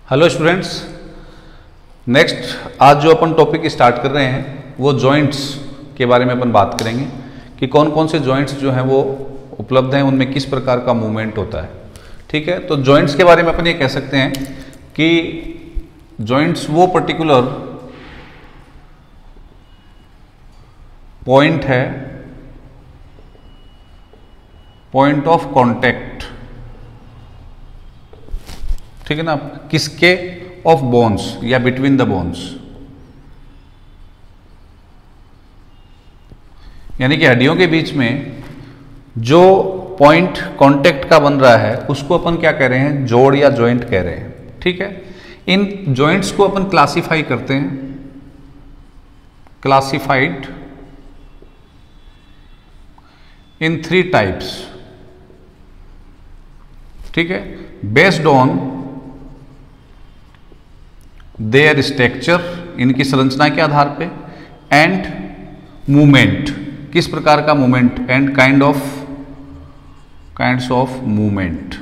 Hello students, next आज जो अपन topic start कर रहे हैं वो जॉइंट्स के बारे में अपन बात करेंगे कि कौन कौन से जॉइंट्स जो हैं वो उपलब्ध हैं, उनमें किस प्रकार का मूवमेंट होता है। ठीक है, तो जॉइंट्स के बारे में अपन ये कह सकते हैं कि जॉइंट्स वो पर्टिकुलर पॉइंट है, पॉइंट ऑफ कांटेक्ट, ठीक है ना, किसके, ऑफ बोन्स या बिटवीन द बोन्स, यानी कि हड्डियों के बीच में जो पॉइंट कांटेक्ट का बन रहा है उसको अपन क्या कह रहे हैं, जोड़ या जॉइंट कह रहे हैं। ठीक है, इन जॉइंट्स को अपन क्लासिफाई करते हैं, क्लासिफाइड इन 3 टाइप्स। ठीक है, बेस्ड ऑन देयर स्ट्रक्चर, इनकी संरचना के आधार पे, एंड मूवमेंट, किस प्रकार का movement, and kinds of movement.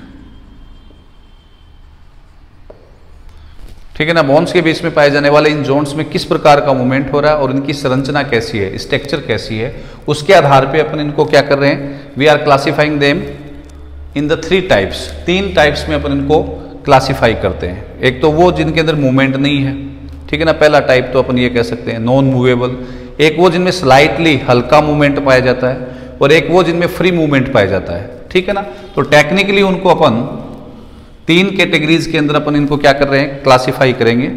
ठीक है ना, बोन्स के बीच में पाए जाने वाले इन जोन्स में किस प्रकार का मूवमेंट हो रहा है और इनकी संरचना कैसी है, स्ट्रक्चर कैसी है, उसके आधार पे अपन इनको क्या कर रहे हैं, we are classifying them in the 3 types. 3 types में अपन इनको क्लासिफाई करते हैं। एक तो वो जिनके अंदर मूवमेंट नहीं है, ठीक है ना, पहला टाइप तो अपन ये कह सकते हैं नॉन मूवेबल। एक वो जिनमें स्लाइटली हल्का मूवमेंट पाया जाता है, और एक वो जिनमें फ्री मूवमेंट पाया जाता है। ठीक है ना, तो टेक्निकली उनको अपन 3 कैटेगरीज के अंदर अपन इनको क्या कर रहे हैं, क्लासिफाई करेंगे।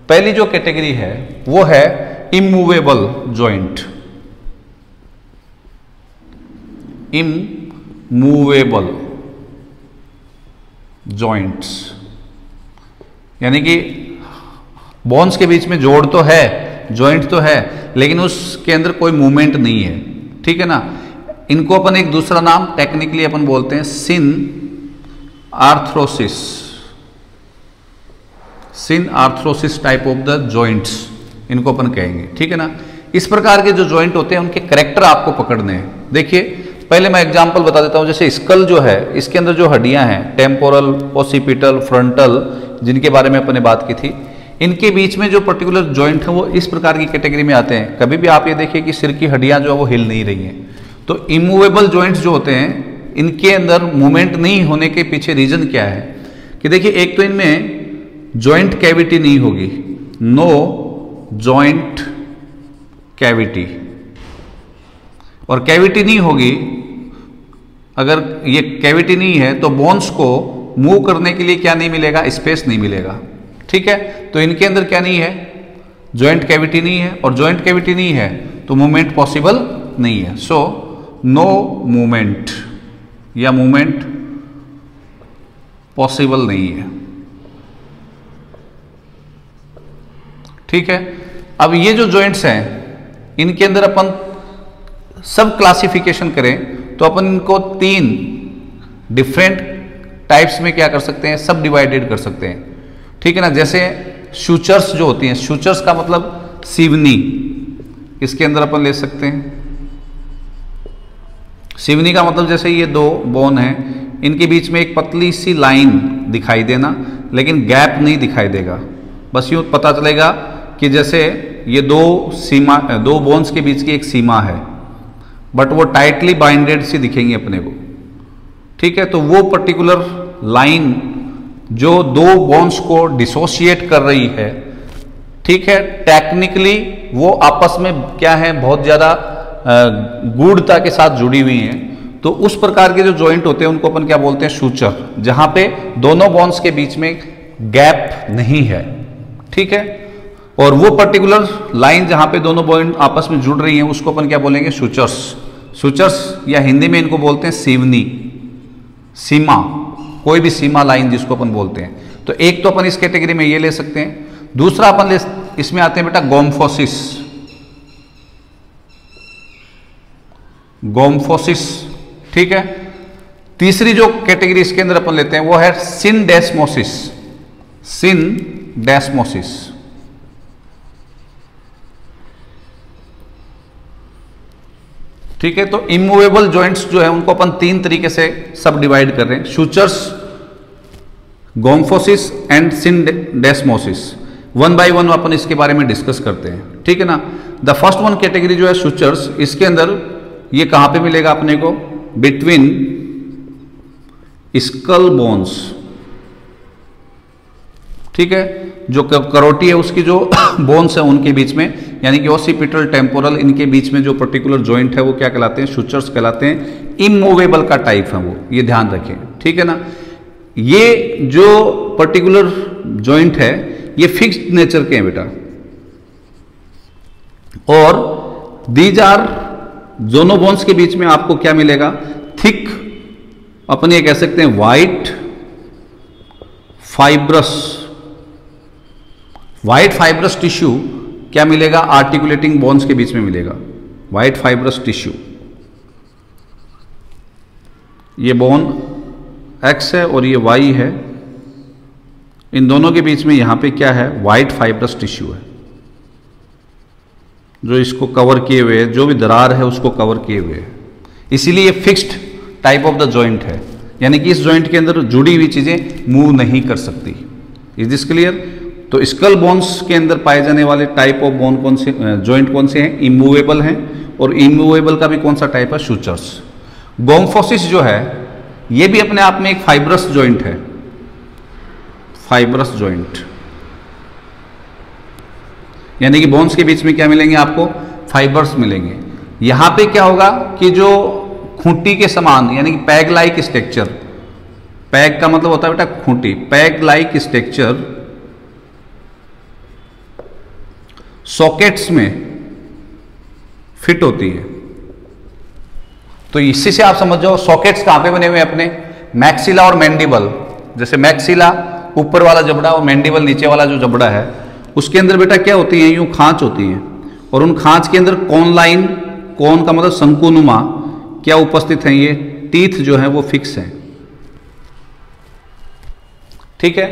पहली जो कैटेगरी है वो है इमूवेबल जॉइंट, इमूवेबल जॉइंट्स, यानी कि बोन्स के बीच में जोड़ तो है, जॉइंट तो है, लेकिन उसके अंदर कोई मूवमेंट नहीं है। ठीक है ना, इनको अपन एक दूसरा नाम टेक्निकली अपन बोलते हैं सिन आर्थरोसिस, सिन आर्थरोसिस टाइप ऑफ द जॉइंट्स इनको अपन कहेंगे। ठीक है ना, इस प्रकार के जो जॉइंट होते हैं उनके करेक्टर आपको पकड़ने हैं। देखिए, पहले मैं एग्जांपल बता देता हूं, जैसे स्कल जो है, इसके अंदर जो हड्डियां हैं, टेम्पोरल, ओसिपिटल, फ्रंटल, जिनके बारे में अपने बात की थी, इनके बीच में जो पर्टिकुलर जॉइंट है वो इस प्रकार की कैटेगरी में आते हैं। कभी भी आप ये देखिए कि सिर की हड्डियां जो है वो हिल नहीं रही हैं। तो इमूवेबल जॉइंट्स जो होते हैं, इनके अंदर मूवमेंट नहीं होने के पीछे रीजन क्या है कि देखिए, एक तो इनमें जॉइंट कैविटी नहीं होगी, नो जॉइंट कैविटी, और कैविटी नहीं होगी, अगर ये कैविटी नहीं है तो बोन्स को मूव करने के लिए क्या नहीं मिलेगा, स्पेस नहीं मिलेगा। ठीक है, तो इनके अंदर क्या नहीं है, जॉइंट कैविटी नहीं है, और जॉइंट कैविटी नहीं है तो मूवमेंट पॉसिबल नहीं है। सो नो मूवमेंट या मूवमेंट पॉसिबल नहीं है। ठीक है, अब ये जो जॉइंट्स हैं इनके अंदर अपन सब क्लासिफिकेशन करें तो अपन इनको 3 डिफरेंट टाइप्स में क्या कर सकते हैं, सब डिवाइडेड कर सकते हैं। ठीक है ना, जैसे सूचर्स जो होती हैं, सूचर्स का मतलब सीवनी, इसके अंदर अपन ले सकते हैं। सीवनी का मतलब जैसे ये 2 बोन हैं, इनके बीच में एक पतली सी लाइन दिखाई देना, लेकिन गैप नहीं दिखाई देगा, बस यूँ पता चलेगा कि जैसे ये 2 बोन्स के बीच की एक सीमा है, बट वो टाइटली बाइंडेड सी दिखेंगी अपने को। ठीक है, तो वो पर्टिकुलर लाइन जो 2 बोन्स को डिसोशिएट कर रही है, ठीक है, टेक्निकली वो आपस में क्या है, बहुत ज्यादा गूढ़ता के साथ जुड़ी हुई हैं। तो उस प्रकार के जो जॉइंट होते हैं उनको अपन क्या बोलते हैं, सूचर, जहां पे दोनों बोन्स के बीच में गैप नहीं है। ठीक है, और वो पर्टिकुलर लाइन जहां पे दोनों बोन आपस में जुड़ रही हैं उसको अपन क्या बोलेंगे, सूचर्स। सूचर्स या हिंदी में इनको बोलते हैं सीवनी, सीमा, कोई भी सीमा लाइन जिसको अपन बोलते हैं। तो एक तो अपन इस कैटेगरी में ये ले सकते हैं। दूसरा अपन इसमें आते हैं बेटा गोम्फोसिस, गोम्फोसिस। ठीक है, तीसरी जो कैटेगरी इसके अंदर अपन लेते हैं वो है सिनडेस्मोसिस, सिनडेस्मोसिस। ठीक है, तो इमूवेबल जॉइंट्स जो है उनको अपन 3 तरीके से सब डिवाइड कर रहे हैं। Sutures gomphosis and syndesmosis. One by one अपन इसके बारे में डिस्कस करते हैं, ठीक है ना। द फर्स्ट वन कैटेगरी जो है सुचर्स, इसके अंदर ये कहां पे मिलेगा अपने को, बिटवीन स्कल बोन्स, ठीक है, जो करोटी है उसकी जो बोन्स है उनके बीच में, यानी कि ओसिपिटल टेम्पोरल, इनके बीच में जो पर्टिकुलर जॉइंट है वो क्या कहलाते हैं, सुचर्स कहलाते हैं। इमूवेबल का टाइप है वो, ये ध्यान रखें, ठीक है ना। ये जो पर्टिकुलर जॉइंट है ये फिक्स्ड नेचर के हैं बेटा, और दीज आर, दोनों बोन्स के बीच में आपको क्या मिलेगा, थिक, अपन ये कह सकते हैं वाइट फाइब्रस टिश्यू क्या मिलेगा, आर्टिकुलेटिंग बोन्स के बीच में मिलेगा, वाइट फाइब्रस टिश्यू। ये बोन एक्स है और ये वाई है, इन दोनों के बीच में यहां पे क्या है, वाइट फाइब्रस टिश्यू है जो इसको कवर किए हुए है, जो भी दरार है उसको कवर किए हुए है, इसीलिए fixed type of the joint है, यानी कि इस जॉइंट के अंदर जुड़ी हुई चीजें मूव नहीं कर सकती। Is this clear? तो स्कल बोन्स के अंदर पाए जाने वाले टाइप ऑफ बोन कौन से, जॉइंट कौन से हैं, इमूवेबल हैं, और इमूवेबल का भी कौन सा टाइप है, सुचर्स। गोम्फोसिस जो है ये भी अपने आप में एक फाइब्रस जॉइंट है, फाइब्रस जॉइंट, यानी कि बोन्स के बीच में क्या मिलेंगे आपको, फाइबर्स मिलेंगे। यहां पे क्या होगा कि जो खूंटी के समान, यानी कि पैग लाइक स्ट्रक्चर, पैग का मतलब होता है बेटा Khunti, peg like structure sockets में फिट होती है। तो इसी से आप समझ जाओ सॉकेट्स कहां पे बने हुए हैं अपने, मैक्सिला और मैंडिबल। जैसे मैक्सिला ऊपर वाला जबड़ा और मैंडिबल नीचे वाला जो जबड़ा है, उसके अंदर बेटा क्या होती है, यूं खांच होती है, और उन खांच के अंदर कॉन लाइन, कॉन का मतलब शंकुनुमा, क्या उपस्थित हैं, ये टीथ जो है वो फिक्स हैं, ठीक है।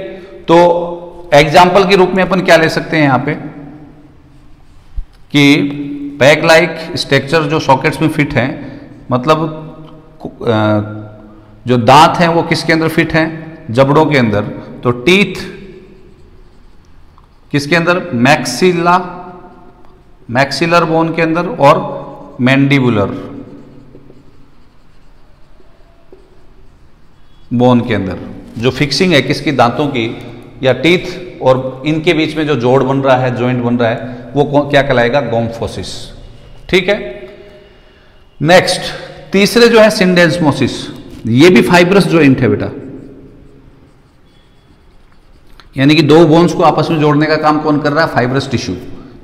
तो एग्जाम्पल के रूप में अपन क्या ले सकते हैं यहां पे कि पैग लाइक स्ट्रक्चर जो सॉकेट्स में फिट हैं, मतलब जो दांत हैं वो किसके अंदर फिट हैं, जबड़ों के अंदर। तो टीथ किसके अंदर, मैक्सिलर बोन के अंदर, और मैंडिबुलर बोन के अंदर जो फिक्सिंग है किसकी, दांतों की या टीथ, और इनके बीच में जो जोड़ बन रहा है, जॉइंट बन रहा है, वो क्या कहलाएगा, गोम्फोसिस, ठीक है। नेक्स्ट तीसरे जो है सिंडेस्मोसिस, ये भी फाइब्रस जॉइंट है बेटा, यानी कि दो बोन्स को आपस में जोड़ने का काम कौन कर रहा है, फाइब्रस टिश्यू,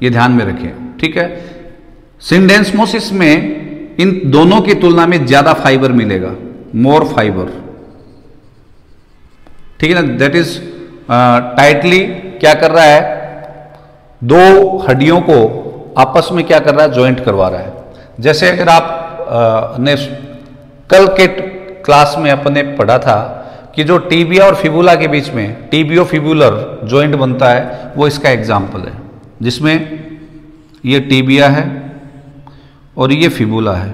ये ध्यान में रखें, ठीक है। सिंडेस्मोसिस में इन दोनों की तुलना में ज्यादा फाइबर मिलेगा, मोर फाइबर, ठीक है ना। दैट इज टाइटली क्या कर रहा है, दो हड्डियों को आपस में क्या कर रहा है, जॉइंट करवा रहा है। जैसे अगर आप ने कल के क्लास में अपने पढ़ा था कि जो टीबिया और फिबुला के बीच में टीबियो फिबुलर जॉइंट बनता है, वो इसका एग्जाम्पल है, जिसमें ये टीबिया है और ये फिबुला है।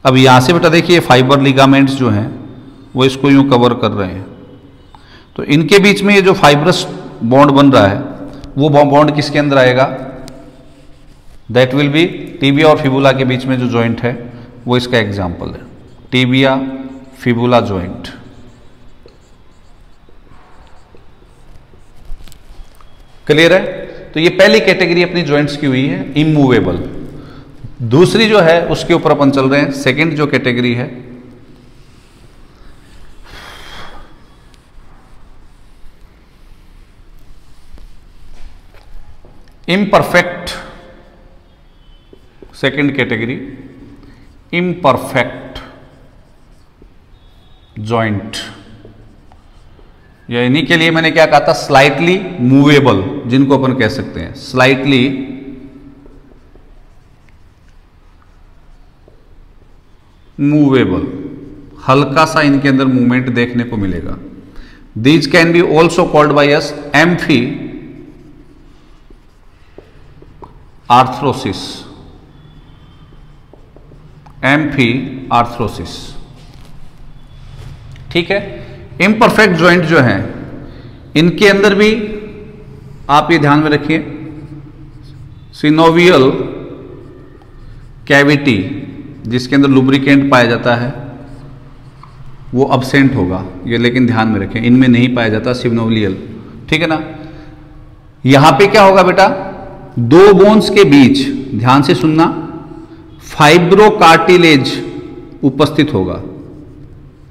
अब यहां से बेटा देखिए फाइबर लिगामेंट्स जो हैं वो इसको यूं कवर कर रहे हैं, तो इनके बीच में ये जो फाइब्रस बॉन्ड बन रहा है वो बॉन्ड किसके अंदर आएगा, दैट विल बी टीबिया और फिबुला के बीच में जो जॉइंट है वो इसका एग्जाम्पल है, टीबिया फिबुला जॉइंट। क्लियर है? तो ये पहली कैटेगरी अपनी जॉइंट्स की हुई है, इमूवेबल। दूसरी जो है उसके ऊपर अपन चल रहे हैं, सेकंड जो कैटेगरी है imperfect, second category imperfect joint, या इन्हीं के लिए मैंने क्या कहा था, स्लाइटली मूवेबल, जिनको अपन कह सकते हैं स्लाइटली मूवेबल, हल्का सा इनके अंदर मूवमेंट देखने को मिलेगा। These can be also called by us amphi arthrosis, amphi arthrosis. ठीक है। इम्परफेक्ट जॉइंट जो है इनके अंदर भी आप ये ध्यान में रखिए, सिनोवियल कैविटी जिसके अंदर लुब्रिकेंट पाया जाता है वो अब्सेंट होगा, ये लेकिन ध्यान में रखें, इनमें नहीं पाया जाता सिनोवियल, ठीक है ना। यहां पे क्या होगा बेटा, दो बोन्स के बीच, ध्यान से सुनना, फाइब्रोकार्टिलेज उपस्थित होगा।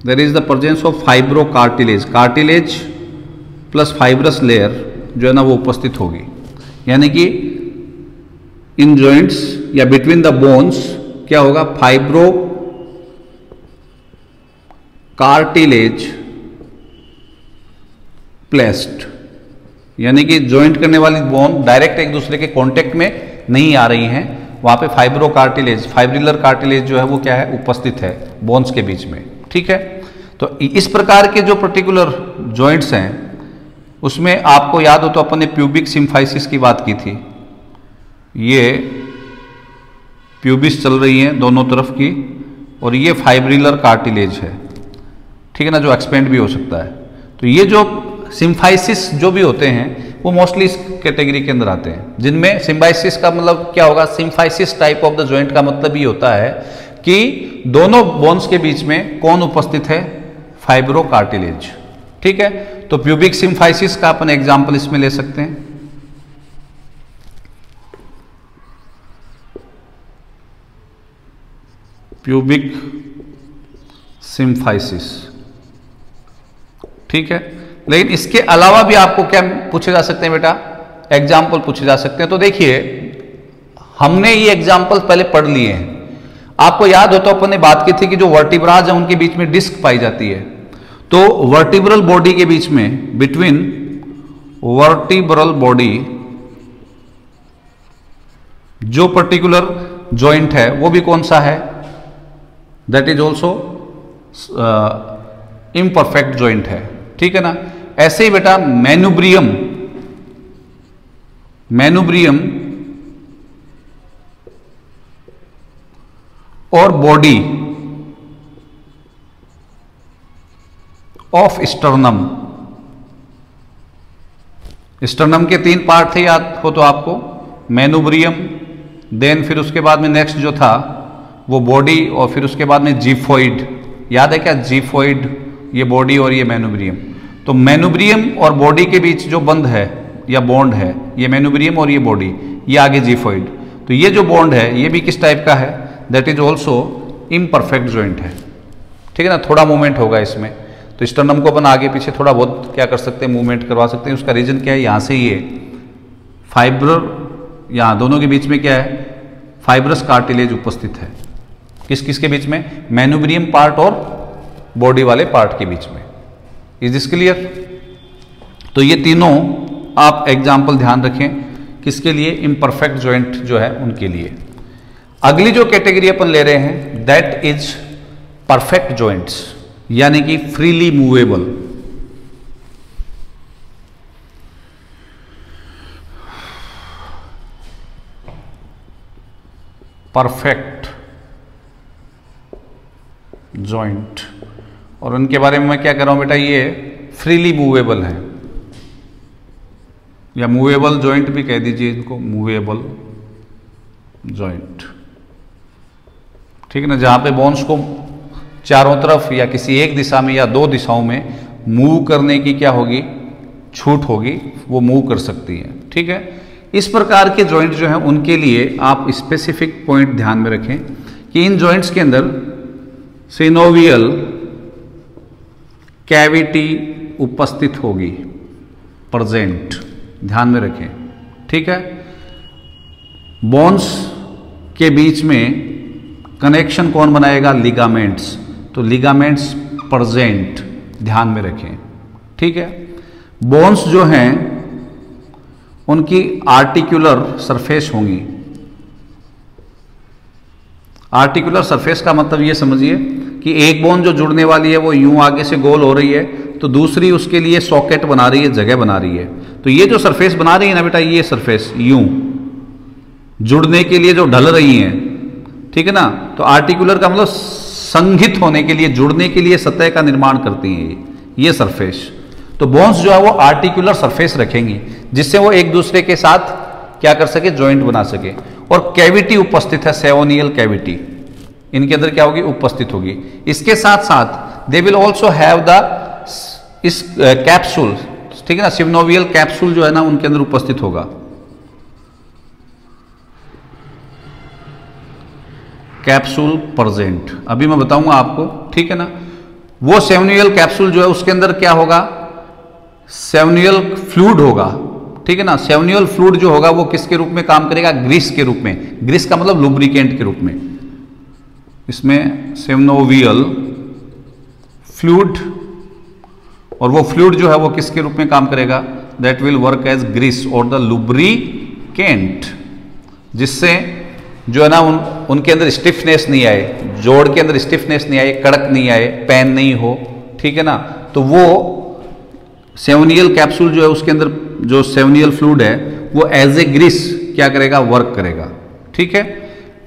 There is the presence of fibrocartilage, cartilage plus fibrous layer जो है ना वो उपस्थित होगी, यानी कि इन जॉइंट्स या बिटवीन द बोन्स क्या होगा, फाइब्रो कार्टिलेज प्लेस्ड, यानी कि ज्वाइंट करने वाली बोन डायरेक्ट एक दूसरे के कांटेक्ट में नहीं आ रही हैं, वहां पे फाइब्रो कार्टिलेज, फाइब्रिलर कार्टिलेज जो है वो क्या है, उपस्थित है बोन्स के बीच में, ठीक है। तो इस प्रकार के जो पर्टिकुलर जॉइंट्स हैं उसमें आपको याद हो तो अपन ने प्यूबिक सिम्फाइसिस की बात की थी, ये प्यूबिस चल रही है दोनों तरफ की, और ये फाइब्रिलर कार्टिलेज है, ठीक है ना, जो एक्सपेंड भी हो सकता है। तो ये जो सिम्फाइसिस जो भी होते हैं वो मोस्टली इस कैटेगरी के अंदर आते हैं, जिनमें सिम्बाइसिस का मतलब क्या होगा, symphysis type of the joint का मतलब ये होता है कि दोनों बोन्स के बीच में कौन उपस्थित है, फाइब्रो कार्टिलेज, ठीक है। तो प्यूबिक सिम्फाइसिस का अपन एग्जाम्पल इसमें ले सकते हैं, प्यूबिक सिम्फाइसिस, ठीक है। लेकिन इसके अलावा भी आपको क्या पूछे जा सकते हैं बेटा, एग्जाम्पल पूछे जा सकते हैं। तो देखिए हमने ये एग्जाम्पल पहले पढ़ लिए हैं, आपको याद हो तो अपन ने बात की थी कि जो वर्टिब्राज है उनके बीच में डिस्क पाई जाती है, तो वर्टिब्रल बॉडी के बीच में, बिटवीन वर्टिब्रल बॉडी जो पर्टिकुलर जॉइंट है वो भी कौन सा है, that is also imperfect joint है, ठीक है ना। ऐसे ही बेटा मैनुब्रियम, मैनुब्रियम और बॉडी ऑफ स्टर्नम, स्टर्नम के तीन पार्ट थे याद हो तो आपको, मैनुब्रियम, देन फिर उसके बाद में नेक्स्ट जो था वो बॉडी, और फिर उसके बाद में जीफोइड, याद है क्या, जीफोइड, ये बॉडी और ये मैनुब्रियम। तो मैनुब्रियम और बॉडी के बीच जो बंध है या बॉन्ड है, ये मैनुब्रियम और ये बॉडी, ये आगे जीफोइड, तो ये जो बॉन्ड है ये भी किस टाइप का है, that is also imperfect joint है, ठीक है ना। थोड़ा मूवमेंट होगा इसमें, तो स्टर्नम को अपन आगे पीछे थोड़ा बहुत क्या कर सकते हैं, मूवमेंट करवा सकते हैं। उसका रीजन क्या है, यहाँ से ये फाइबर, यहाँ दोनों के बीच में क्या है, फाइब्रस कार्टिलेज उपस्थित है, किस किस के बीच में, मैनुब्रियम पार्ट और बॉडी वाले पार्ट के बीच में। Is this clear. तो ये तीनों आप एग्जाम्पल ध्यान रखें, किसके लिए, इम्परफेक्ट जॉइंट जो है उनके लिए। अगली जो कैटेगरी अपन ले रहे हैं दैट इज परफेक्ट जॉइंट्स, यानी कि फ्रीली मूवेबल। परफेक्ट जॉइंट, और उनके बारे में मैं क्या कर रहा हूं बेटा, ये फ्रीली मूवेबल है, या मूवेबल जॉइंट भी कह दीजिए इनको, मूवेबल जॉइंट, ठीक है ना, जहां पे बोन्स को चारों तरफ या किसी एक दिशा में या दो दिशाओं में मूव करने की क्या होगी, छूट होगी, वो मूव कर सकती है, ठीक है। इस प्रकार के जॉइंट जो हैं उनके लिए आप स्पेसिफिक पॉइंट ध्यान में रखें कि इन जॉइंट्स के अंदर सिनोवियल कैविटी उपस्थित होगी, प्रेजेंट, ध्यान में रखें, ठीक है। बोन्स के बीच में कनेक्शन कौन बनाएगा, लिगामेंट्स, तो लिगामेंट्स प्रेजेंट, ध्यान में रखें, ठीक है। बोन्स जो हैं उनकी आर्टिकुलर सरफेस होंगी, आर्टिकुलर सरफेस का मतलब ये समझिए कि एक बोन जो जुड़ने वाली है वो यूं आगे से गोल हो रही है, तो दूसरी उसके लिए सॉकेट बना रही है, जगह बना रही है। तो ये जो सरफेस बना रही है ना बेटा, ये सरफेस यूं जुड़ने के लिए जो ढल रही हैं, ठीक है ना। तो आर्टिकुलर का मतलब संघित होने के लिए, जुड़ने के लिए सतह का निर्माण करती हैं ये सरफेस। तो बोन्स जो है वो आर्टिकुलर सरफेस रखेंगी जिससे वो एक दूसरे के साथ क्या कर सके, जॉइंट बना सके। और कैविटी उपस्थित है, सेवोनियल कैविटी इनके अंदर क्या होगी, उपस्थित होगी। इसके साथ साथ they will also have the इस कैप्सूल, ठीक है ना, सिवनोवियल कैप्सूल जो है ना उनके अंदर उपस्थित होगा। कैप्सूल प्रेजेंट अभी मैं बताऊंगा आपको, ठीक है ना। वो सेवनियल कैप्सूल जो है उसके अंदर क्या होगा, सेवनियल फ्लूइड होगा, ठीक है ना। सेवनियल फ्लूइड जो होगा वो किसके रूप में काम करेगा, ग्रीस के रूप में। ग्रीस का मतलब लुब्रिकेंट के रूप में। इसमें सेवनोवियल फ्लूइड, और वो फ्लूइड जो है वो किसके रूप में काम करेगा, that will work as grease और द लुब्रिकेंट, जिससे जो है ना उनके अंदर स्टिफनेस नहीं आए, जोड़ के अंदर स्टिफनेस नहीं आए, कड़क नहीं आए, पेन नहीं हो, ठीक है ना। तो वो सेवनियल कैप्सूल जो है उसके अंदर जो सेवनियल फ्लूइड है वो एज ए ग्रीस क्या करेगा, वर्क करेगा, ठीक है।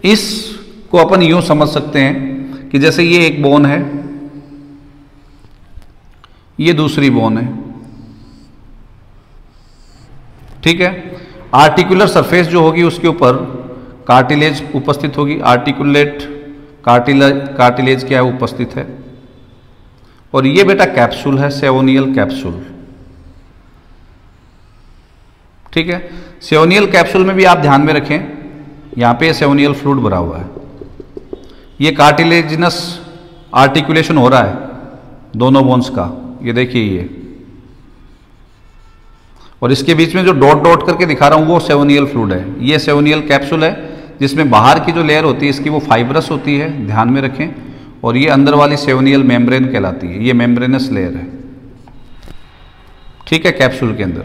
इसको अपन यूं समझ सकते हैं कि जैसे ये एक बोन है, ये दूसरी बोन है, ठीक है। आर्टिकुलर सरफेस जो होगी उसके ऊपर कार्टिलेज उपस्थित होगी, आर्टिकुलेट कार्टिलेज क्या है, उपस्थित है। और ये बेटा कैप्सूल है, सेवोनियल कैप्सूल, ठीक है। सेवोनियल कैप्सूल में भी आप ध्यान में रखें, यहां पे सेवोनियल फ्लूइड भरा हुआ है, ये कार्टिलेजिनस आर्टिकुलेशन हो रहा है दोनों बोन्स का, ये देखिए ये, और इसके बीच में जो डॉट डॉट करके दिखा रहा हूं वो सेवोनियल फ्लूइड है। ये सेवोनियल कैप्सूल है जिसमें बाहर की जो लेयर होती है इसकी वो फाइब्रस होती है, ध्यान में रखें। और ये अंदर वाली सेवोनियल मेम्ब्रेन कहलाती है, ये मेम्ब्रेनस लेयर है, ठीक है, कैप्सूल के अंदर।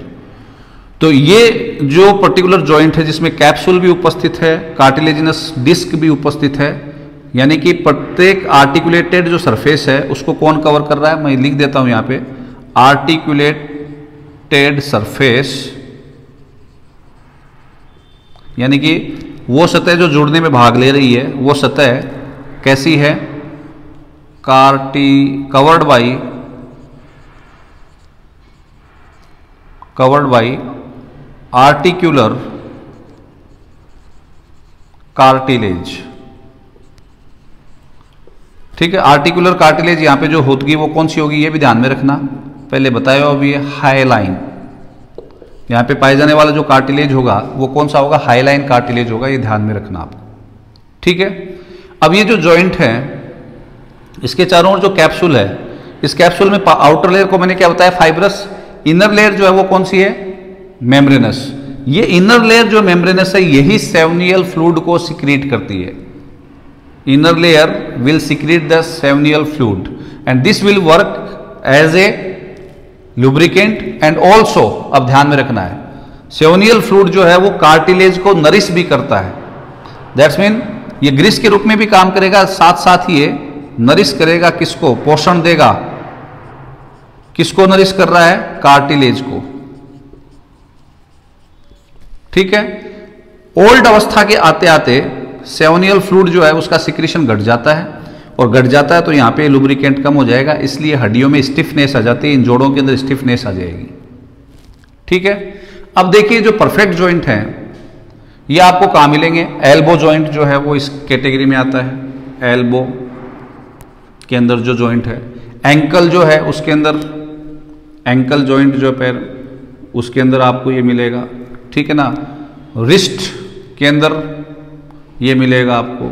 तो ये जो पर्टिकुलर जॉइंट है जिसमें कैप्सूल भी उपस्थित है, कार्टिलेजिनस डिस्क भी उपस्थित है, यानी कि प्रत्येक आर्टिकुलेटेड जो सरफेस है उसको कौन कवर कर रहा है, मैं लिख देता हूं यहां पे, आर्टिकुलेटेड सरफेस, यानी कि वो सतह जो जुड़ने में भाग ले रही है वो सतह कैसी है, कवर्ड बाई आर्टिकुलर कार्टिलेज, ठीक है। आर्टिकुलर कार्टिलेज यहां पे जो होगी वो कौन सी होगी, ये भी ध्यान में रखना, पहले बताया अभी हाईलाइन, यहां पे पाए जाने वाला जो कार्टिलेज होगा वो कौन सा होगा, हाईलाइन कार्टिलेज होगा, ये ध्यान में रखना आप, ठीक है। अब ये जो जॉइंट है इसके चारों ओर जो कैप्सूल है, इस कैप्सूल में आउटर लेयर को मैंने क्या बताया, फाइब्रस, इनर लेयर जो है वो कौन सी है, मेम्ब्रेनस। ये इनर लेयर जो मेम्ब्रेनस है यही सेवनियल फ्लूइड को सिक्रीट करती है। Inner layer will secrete the synovial fluid and this will work as a lubricant and also, अब ध्यान में रखना है, सेवनियल फ्लूइड जो है वो कार्टिलेज को नरिश भी करता है। दैट्स मीन ये ग्रीस के रूप में भी काम करेगा, साथ साथ ही ये नरिश करेगा, किसको, पोषण देगा, किसको नरिश कर रहा है, कार्टिलेज को, ठीक है। ओल्ड अवस्था के आते आते सेवनियल फ्लूइड जो है उसका सिक्रीशन घट जाता है, और घट जाता है तो यहां पे लुब्रिकेंट कम हो जाएगा, इसलिए हड्डियों में स्टिफनेस आ जाती है, इन जोड़ों के अंदर स्टिफनेस आ जाएगी, ठीक है। अब देखिए जो परफेक्ट जॉइंट है ये आपको कहां मिलेंगे, एल्बो जॉइंट जो है वो इस कैटेगरी में आता है, एल्बो के अंदर जो जॉइंट है। एंकल जो है उसके अंदर, एंकल जॉइंट जो पैर, उसके अंदर आपको ये मिलेगा, ठीक है ना। रिस्ट के अंदर ये मिलेगा आपको,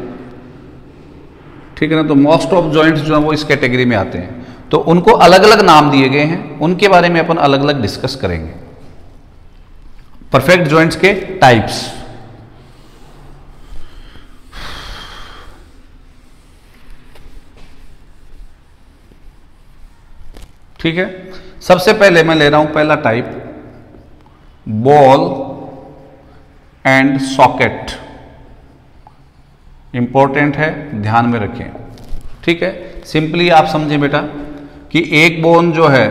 ठीक है ना। तो मोस्ट ऑफ जॉइंट्स जो है वो इस कैटेगरी में आते हैं, तो उनको अलग अलग नाम दिए गए हैं, उनके बारे में अपन अलग अलग डिस्कस करेंगे। परफेक्ट जॉइंट्स के टाइप्स, ठीक है। सबसे पहले मैं ले रहा हूं पहला type, ball and socket, important है, ध्यान में रखें, ठीक है। सिंपली आप समझें बेटा कि एक बोन जो है,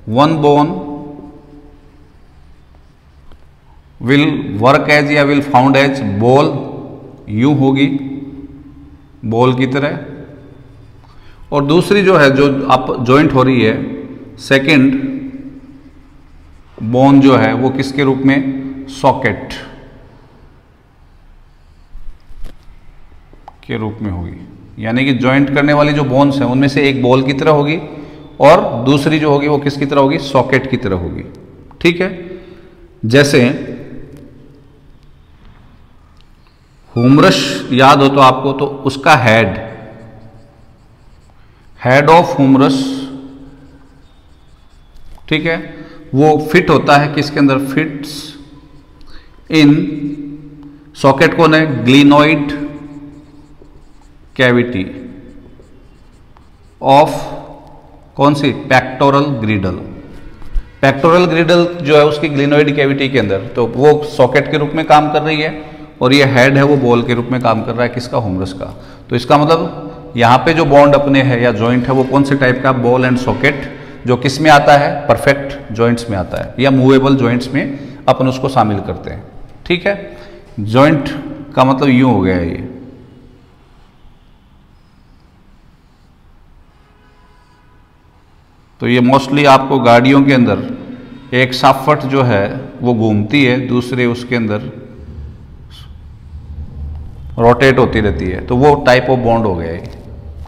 one bone will work as या विल फाउंड एज बॉल, यूं होगी, बॉल की तरह, और दूसरी जो है जो आप जॉइंट हो रही है सेकंड बोन जो है वो किसके रूप में, सॉकेट के रूप में होगी। यानी कि जॉइंट करने वाली जो बोन्स हैं उनमें से एक बॉल की तरह होगी और दूसरी जो होगी वो किसकी तरह होगी, सॉकेट की तरह होगी। ठीक है, जैसे हुमरस याद हो तो आपको, तो उसका हेड ऑफ हुमरस, ठीक है, वो फिट होता है किसके अंदर, फिट्स इन सॉकेट कौन है, ग्लिनोइड कैविटी ऑफ कौन सी, पेक्टोरल ग्रिडल। पेक्टोरल ग्रिडल जो है उसकी ग्लिनोइड कैविटी के अंदर, तो वो सॉकेट के रूप में काम कर रही है और ये हेड है वो बॉल के रूप में काम कर रहा है किसका, हुमरस का। तो इसका मतलब यहाँ पे जो बॉन्ड अपने है या जॉइंट है वो कौन से टाइप का, बॉल एंड सॉकेट, जो किस में आता है, परफेक्ट जॉइंट्स में आता है या मूवेबल जॉइंट्स में अपन उसको शामिल करते हैं। ठीक है, जॉइंट का मतलब यूं हो गया है ये। तो ये मोस्टली आपको गाड़ियों के अंदर एक शाफ्ट जो है वो घूमती है, दूसरे उसके अंदर रोटेट होती रहती है, तो वो टाइप ऑफ बॉन्ड हो गया है।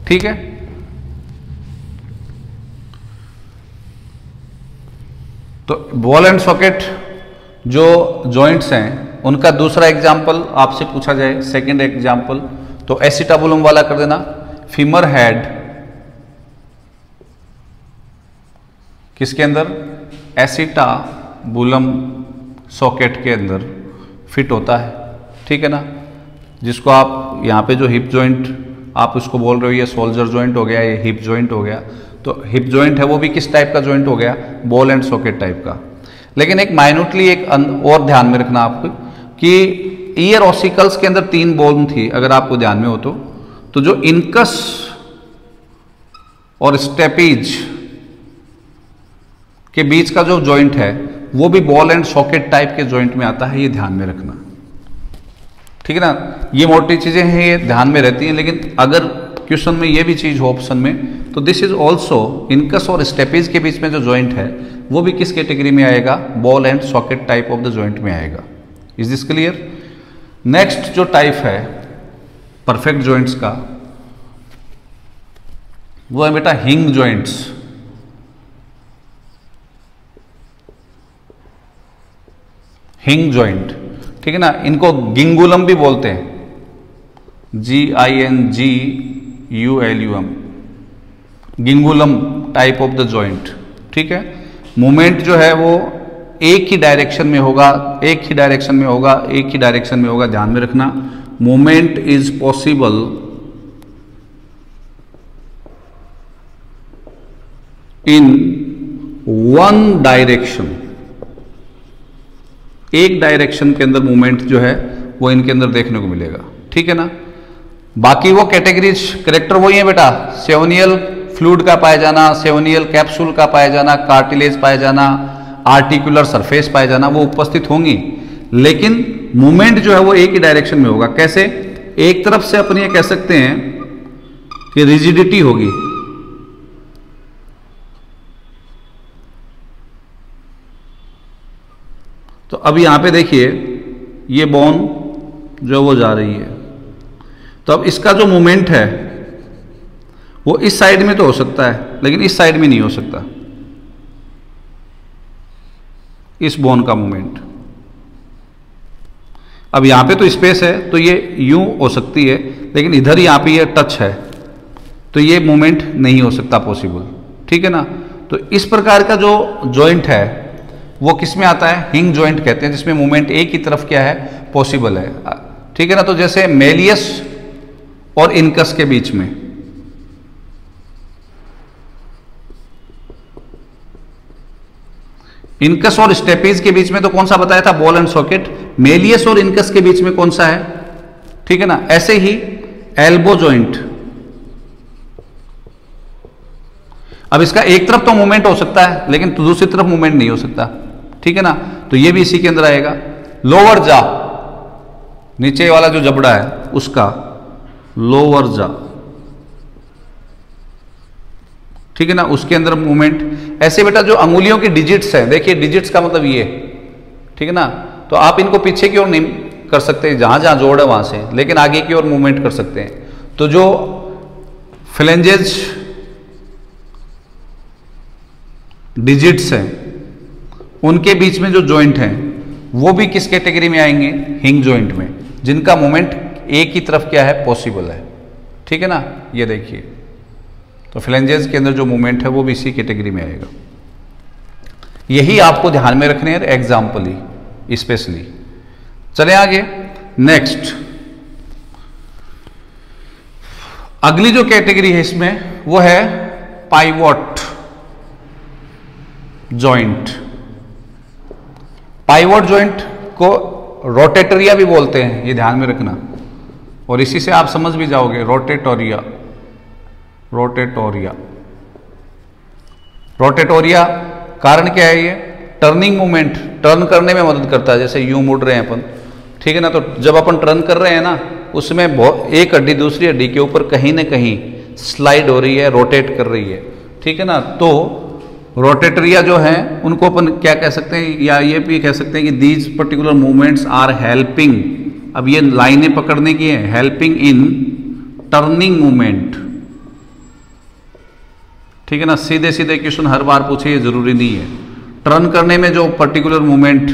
ठीक है, तो बॉल एंड सॉकेट जो जॉइंट्स हैं उनका दूसरा एग्जाम्पल आपसे पूछा जाए, सेकंड एग्जाम्पल, तो एसिटाबुलम वाला कर देना। फीमर हेड किसके अंदर, एसिटाबुलम सॉकेट के अंदर फिट होता है। ठीक है ना, जिसको आप यहाँ पे जो हिप जॉइंट आप उसको बोल रहे हो, ये शोल्डर जॉइंट हो गया, ये हिप जॉइंट हो गया। तो हिप जॉइंट है वो भी किस टाइप का जॉइंट हो गया, बॉल एंड सॉकेट टाइप का। लेकिन एक माइन्यूटली एक और ध्यान में रखना आपको कि ईयर ऑसिकल्स के अंदर 3 बोन थी, अगर आपको ध्यान में हो तो जो इनकस और स्टेपीज के बीच का जो जॉइंट है वो भी बॉल एंड सॉकेट टाइप के जॉइंट में आता है, ये ध्यान में रखना। ठीक है ना, ये मोटी चीजें हैं, ये ध्यान में रहती हैं, लेकिन अगर क्वेश्चन में ये भी चीज हो ऑप्शन में, तो दिस इज ऑल्सो इनकस और स्टेपीज के बीच में जो जॉइंट है वो भी किस कैटेगरी में आएगा, ball and socket type of the joint में आएगा। Is this clear. नेक्स्ट जो टाइप है परफेक्ट जॉइंट्स का वो है बेटा हिंग जॉइंट्स। हिंग जॉइंट, ठीक है ना, इनको गिंगुलम भी बोलते हैं, GINGULUM, गिंगुलम टाइप ऑफ द जॉइंट। ठीक है, मूवमेंट जो है वो एक ही डायरेक्शन में होगा, एक ही डायरेक्शन में होगा, एक ही डायरेक्शन में होगा, ध्यान में रखना। Movement is possible in one direction, एक डायरेक्शन के अंदर मूवमेंट जो है वो इनके अंदर देखने को मिलेगा। ठीक है ना, बाकी वो कैटेगरीज करेक्टर वही है बेटा, सेवनियल फ्लूइड का पाया जाना, सेवनियल कैप्सूल का पाया जाना, कार्टिलेज पाया जाना, आर्टिकुलर सरफेस पाया जाना, वो उपस्थित होंगी, लेकिन मूवमेंट जो है वो एक ही डायरेक्शन में होगा। कैसे, एक तरफ से अपन ये कह सकते हैं कि रिजिडिटी होगी, तो अब यहां पे देखिए ये बोन जो वो जा रही है, तो अब इसका जो मूवमेंट है वो इस साइड में तो हो सकता है लेकिन इस साइड में नहीं हो सकता, इस बोन का मूवमेंट। अब यहां पे तो स्पेस है तो ये यूं हो सकती है, लेकिन इधर यहां पे ये टच है तो ये मूवमेंट नहीं हो सकता पॉसिबल। ठीक है ना, तो इस प्रकार का जो जॉइंट है वो किस में आता है, हिंग जॉइंट कहते हैं, जिसमें मूवमेंट एक ही तरफ क्या है, पॉसिबल है। ठीक है ना, तो जैसे मेलियस और इनकस के बीच में, इनकस और स्टेपीज के बीच में तो कौन सा बताया था, बॉल एंड सॉकेट। मेलियस और इनकस के बीच में कौन सा है, ठीक है ना। ऐसे ही एल्बो जॉइंट, अब इसका एक तरफ तो मूवमेंट हो सकता है लेकिन तो दूसरी तरफ मूवमेंट नहीं हो सकता। ठीक है ना, तो ये भी इसी के अंदर आएगा। लोअर जा, नीचे वाला जो जबड़ा है उसका लोअर जा, ठीक है ना, उसके अंदर मूवमेंट। ऐसे बेटा जो अंगुलियों की डिजिट्स हैं, देखिए डिजिट्स का मतलब ये, ठीक है ना, तो आप इनको पीछे की ओर नहीं कर सकते, जहां जहां जोड़ है वहां से, लेकिन आगे की ओर मूवमेंट कर सकते हैं। तो जो फ्लेंजेज डिजिट्स हैं उनके बीच में जो जॉइंट हैं वो भी किस कैटेगरी में आएंगे? हिंग जॉइंट में, जिनका मूवमेंट एक ही तरफ क्या है? पॉसिबल है, ठीक है ना। ये देखिए, तो फ्लेंजेस के अंदर जो मूवमेंट है वो भी इसी कैटेगरी में आएगा। यही आपको ध्यान में रखने हैं एग्जाम्पली स्पेशली। चले आगे, नेक्स्ट अगली जो कैटेगरी है इसमें वो है पाइवोट जॉइंट। पाइवोट जॉइंट को रोटेटोरिया भी बोलते हैं, ये ध्यान में रखना, और इसी से आप समझ भी जाओगे रोटेटोरिया। रोटेटोरिया, रोटेटोरिया कारण क्या है? ये टर्निंग मूवमेंट, टर्न करने में मदद करता है। जैसे यूं मुड़ रहे हैं अपन, ठीक है ना, तो जब अपन टर्न कर रहे हैं ना, उसमें एक हड्डी दूसरी हड्डी के ऊपर कहीं ना कहीं स्लाइड हो रही है, रोटेट कर रही है, ठीक है ना। तो रोटेटोरिया जो है उनको अपन क्या कह सकते हैं, या ये भी कह सकते हैं कि these particular movements are helping, अब ये लाइनें पकड़ने की है, हेल्पिंग इन टर्निंग मूवमेंट, ठीक है ना। सीधे सीधे क्वेश्चन हर बार पूछे ये जरूरी नहीं है। टर्न करने में जो पर्टिकुलर मूवमेंट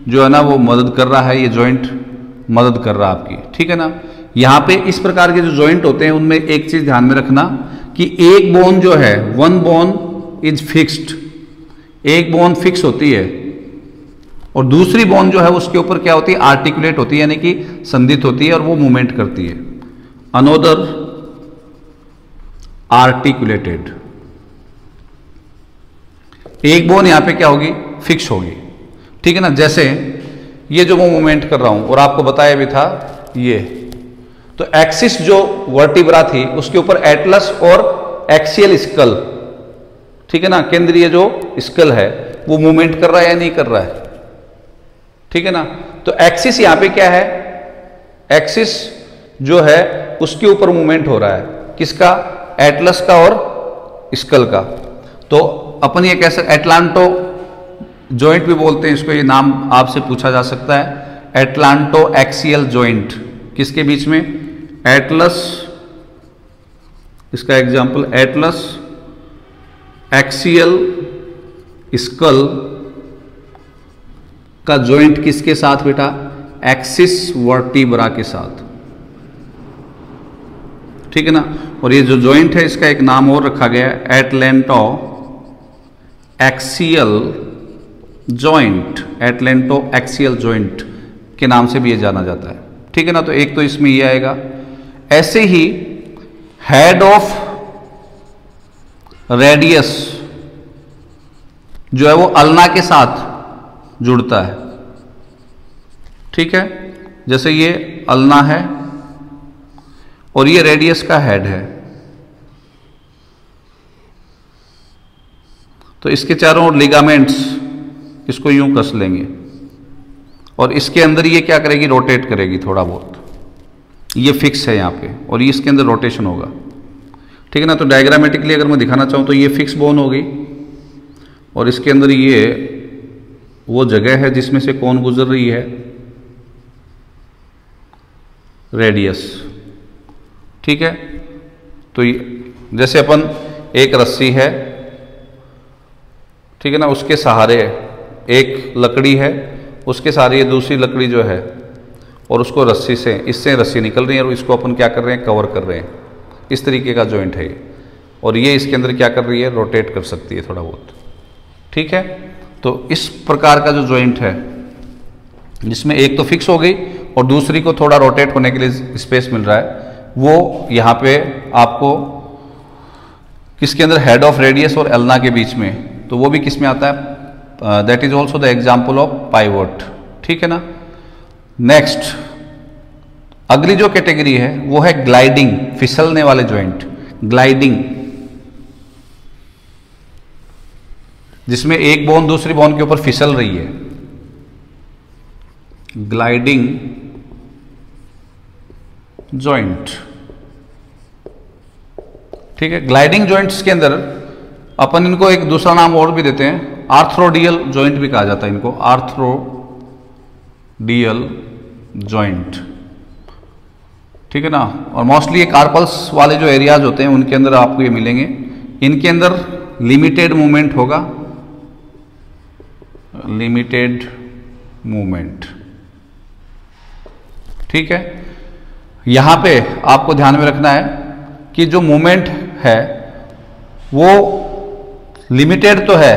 जो है ना वो मदद कर रहा है, ये जॉइंट मदद कर रहा है आपकी, ठीक है ना। यहां पे इस प्रकार के जो जॉइंट होते हैं उनमें एक चीज ध्यान में रखना कि एक बोन जो है, वन बोन इज फिक्स्ड, एक बोन फिक्स होती है और दूसरी बोन जो है उसके ऊपर क्या होती है? आर्टिकुलेट होती है, यानी कि संधित होती है और वो मूवमेंट करती है। अनोदर आर्टिकुलेटेड, एक बोन यहां पे क्या होगी? फिक्स होगी, ठीक है ना। जैसे ये जो मैं मूवमेंट कर रहा हूं और आपको बताया भी था ये, तो एक्सिस जो वर्टिब्रा थी उसके ऊपर एटलस और एक्सियल स्कल, ठीक है ना, केंद्रीय जो स्कल है वो मूवमेंट कर रहा है या नहीं कर रहा है, ठीक है ना। तो एक्सिस यहां पे क्या है? एक्सिस जो है उसके ऊपर मूवमेंट हो रहा है, किसका? एटलस का और स्कल का। तो अपन ये कैसे एटलांटो जॉइंट भी बोलते हैं इसको, ये नाम आपसे पूछा जा सकता है, एटलांटो एक्सियल जॉइंट। किसके बीच में? एटलस, इसका एग्जांपल एटलस एक्सियल स्कल का जॉइंट किसके साथ बेटा? एक्सिस वर्टिब्रा के साथ, ठीक है ना। और ये जो जॉइंट है इसका एक नाम और रखा गया है, atlanto axial joint, atlanto axial joint के नाम से भी ये जाना जाता है, ठीक है ना। तो एक तो इसमें ये आएगा। ऐसे ही हेड ऑफ रेडियस जो है वो अल्ना के साथ जुड़ता है, ठीक है। जैसे ये अल्ना है और ये रेडियस का हेड है, तो इसके चारों ओर लिगामेंट्स इसको यूं कस लेंगे और इसके अंदर ये क्या करेगी? रोटेट करेगी थोड़ा बहुत। ये फिक्स है यहाँ पे और ये इसके अंदर रोटेशन होगा, ठीक है ना। तो डायग्रामेटिकली अगर मैं दिखाना चाहूँ तो ये फिक्स बोन होगी और इसके अंदर ये वो जगह है जिसमें से कौन गुजर रही है? रेडियस, ठीक है। तो जैसे अपन एक रस्सी है, ठीक है ना, उसके सहारे एक लकड़ी है, उसके सहारे ये दूसरी लकड़ी जो है और उसको रस्सी से, इससे रस्सी निकल रही है और इसको अपन क्या कर रहे हैं? कवर कर रहे हैं। इस तरीके का जॉइंट है ये, और ये इसके अंदर क्या कर रही है? रोटेट कर सकती है थोड़ा बहुत, ठीक है। तो इस प्रकार का जो जॉइंट है जिसमें एक तो फिक्स हो गई और दूसरी को थोड़ा रोटेट होने के लिए स्पेस मिल रहा है, वो यहाँ पे आपको किसके अंदर? हेड ऑफ रेडियस और एल्ना के बीच में, तो वो भी किस में आता है? That is also the example of pivot, ठीक है ना। नेक्स्ट अगली जो कैटेगरी है वो है ग्लाइडिंग, फिसलने वाले जॉइंट, ग्लाइडिंग, जिसमें एक बोन दूसरी बोन के ऊपर फिसल रही है। ग्लाइडिंग जॉइंट, ठीक है। ग्लाइडिंग जॉइंट्स के अंदर अपन इनको एक दूसरा नाम और भी देते हैं, आर्थ्रोडियल जॉइंट भी कहा जाता है इनको, आर्थ्रोडियल जॉइंट, ठीक है ना। और मोस्टली ये कार्पल्स वाले जो एरियाज होते हैं उनके अंदर आपको ये मिलेंगे। इनके अंदर लिमिटेड मूवमेंट होगा, लिमिटेड मूवमेंट, ठीक है। यहां पे आपको ध्यान में रखना है कि जो मूवमेंट है वो लिमिटेड तो है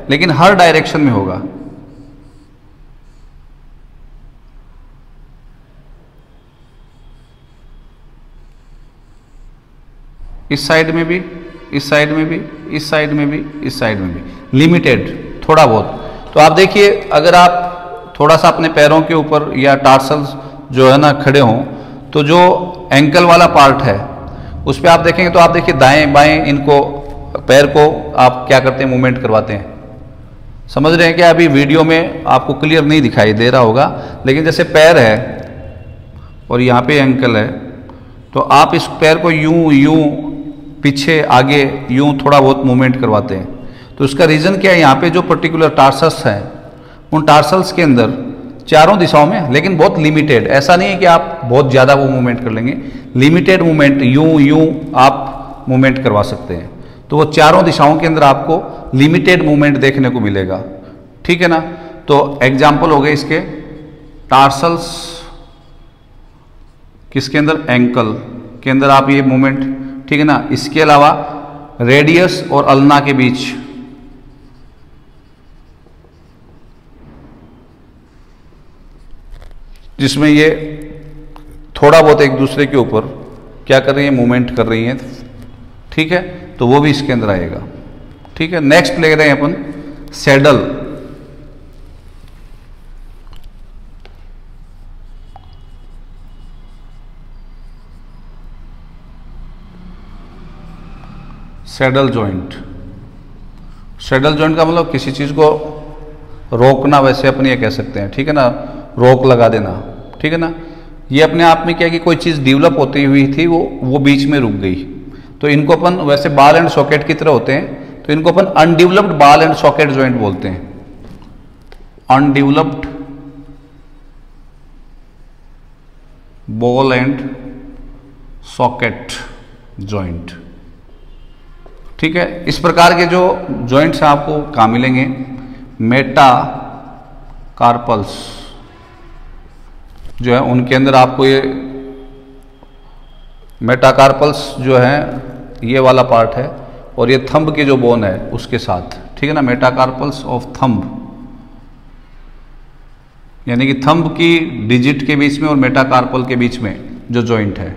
लेकिन हर डायरेक्शन में होगा। इस साइड में भी, इस साइड में भी, इस साइड में भी, इस साइड में भी, लिमिटेड थोड़ा बहुत। तो आप देखिए, अगर आप थोड़ा सा अपने पैरों के ऊपर या टार्सल्स जो है ना खड़े हों, तो जो एंकल वाला पार्ट है उस पर आप देखेंगे तो आप देखिए दाएं बाएं इनको पैर को आप क्या करते हैं, मूवमेंट करवाते हैं। समझ रहे हैं क्या? अभी वीडियो में आपको क्लियर नहीं दिखाई दे रहा होगा, लेकिन जैसे पैर है और यहाँ पे एंकल है, तो आप इस पैर को यूं यूं पीछे आगे यूं थोड़ा बहुत मूवमेंट करवाते हैं। तो उसका रीज़न क्या है? यहाँ पे जो पर्टिकुलर टार्सल्स हैं उन टार्सल्स के अंदर चारों दिशाओं में, लेकिन बहुत लिमिटेड, ऐसा नहीं है कि आप बहुत ज़्यादा वो मूवमेंट कर लेंगे, लिमिटेड मूवमेंट, यूं यूं आप मूवमेंट करवा सकते हैं। तो वो चारों दिशाओं के अंदर आपको लिमिटेड मूवमेंट देखने को मिलेगा, ठीक है ना। तो एग्जाम्पल हो गए इसके, टार्सल्स किसके अंदर? एंकल के अंदर आप ये मूवमेंट, ठीक है ना। इसके अलावा रेडियस और अल्ना के बीच, जिसमें ये थोड़ा बहुत एक दूसरे के ऊपर क्या कर रही है, मूवमेंट कर रही हैं, ठीक है, तो वो भी इसके अंदर आएगा, ठीक है। नेक्स्ट ले रहे हैं अपन saddle. Saddle joint, saddle joint का मतलब किसी चीज को रोकना, वैसे अपन ये कह सकते हैं, ठीक है ना, रोक लगा देना, ठीक है ना। ये अपने आप में क्या कि कोई चीज़ डेवलप होती हुई थी, वो बीच में रुक गई, तो इनको अपन वैसे बॉल एंड सॉकेट की तरह होते हैं, तो इनको अपन undeveloped ball and socket joint बोलते हैं, undeveloped ball and socket joint, ठीक है। इस प्रकार के जो जॉइंट्स आपको कहाँ मिलेंगे? मेटा कार्पल्स जो है उनके अंदर आपको ये मेटाकार्पल्स जो है ये वाला पार्ट है, और ये थंब के जो बोन है उसके साथ, ठीक है ना, मेटाकार्पल्स ऑफ थंब, यानी कि थंब की डिजिट के बीच में और मेटाकार्पल के बीच में जो जॉइंट है।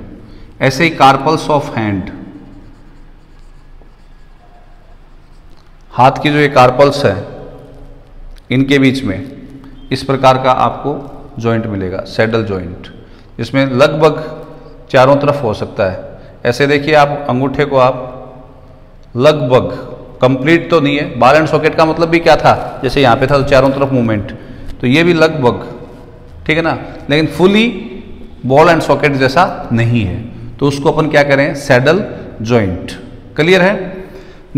ऐसे ही कार्पल्स ऑफ हैंड, हाथ की जो ये कार्पल्स है इनके बीच में इस प्रकार का आपको जॉइंट मिलेगा, सैडल जॉइंट, जिसमें लगभग चारों तरफ हो सकता है। ऐसे देखिए आप अंगूठे को आप लगभग, कंप्लीट तो नहीं है, बॉल एंड सॉकेट का मतलब भी क्या था, जैसे यहाँ पे था तो चारों तरफ मूवमेंट, तो ये भी लगभग, ठीक है ना, लेकिन फुली बॉल एंड सॉकेट जैसा नहीं है, तो उसको अपन क्या करें? Saddle joint. क्लियर है?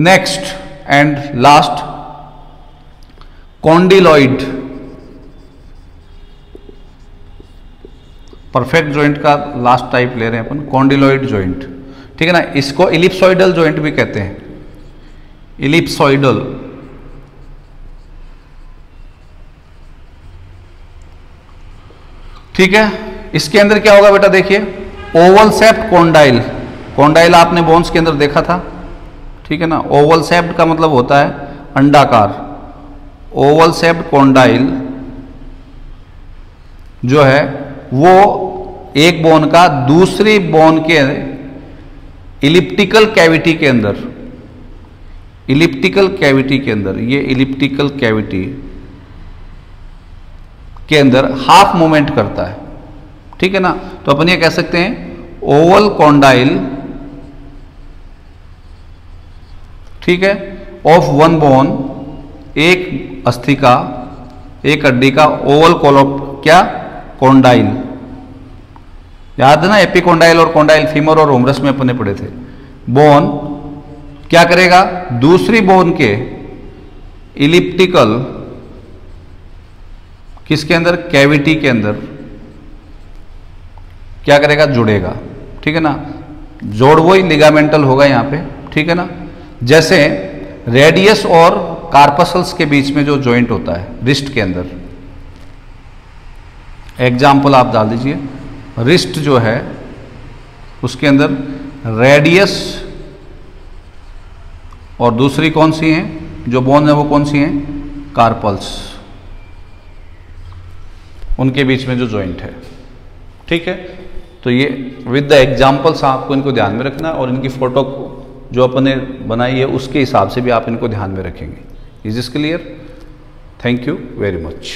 Next and last, condyloid, perfect joint का लास्ट टाइप ले रहे हैं अपन, कॉन्डिलॉइड जॉइंट, ठीक है ना। इसको इलिप्सॉइडल जॉइंट भी कहते हैं, इलिप्सॉइडल, ठीक है। इसके अंदर क्या होगा बेटा? देखिए, ओवल शेप्ड कॉन्डाइल, कॉन्डाइल आपने बोन्स के अंदर देखा था, ठीक है ना। ओवल शेप्ड का मतलब होता है अंडाकार, ओवल शेप्ड कॉन्डाइल जो है वो एक बोन का दूसरी बोन के इलिप्टिकल कैविटी के अंदर, इलिप्टिकल कैविटी के अंदर, ये इलिप्टिकल कैविटी के अंदर हाफ मूवमेंट करता है, ठीक है ना। तो अपन ये कह सकते हैं ओवल कॉन्डाइल, ठीक है, ऑफ वन बोन, एक अस्थि का, एक हड्डी का ओवल कोलोप, क्या? कॉन्डाइल। याद है ना, एपिकोंडाइल और कॉन्डाइल, फीमर और हुमरस में अपने पढ़े थे। बोन क्या करेगा, दूसरी बोन के इलिप्टिकल किसके अंदर, कैविटी के अंदर क्या करेगा, जुड़ेगा। ठीक है ना, जोड़ वही लिगामेंटल होगा यहां पे। ठीक है ना, जैसे रेडियस और कार्पसल्स के बीच में जो जॉइंट होता है रिस्ट के अंदर, एग्जाम्पल आप डाल दीजिए, रिस्ट जो है उसके अंदर रेडियस और दूसरी कौन सी है जो बोन है वो कौन सी है, कार्पल्स, उनके बीच में जो जॉइंट है। ठीक है, तो ये विद द एग्जाम्पल्स आपको इनको ध्यान में रखना, और इनकी फोटो जो अपने बनाई है उसके हिसाब से भी आप इनको ध्यान में रखेंगे। Is this clear? Thank you very much.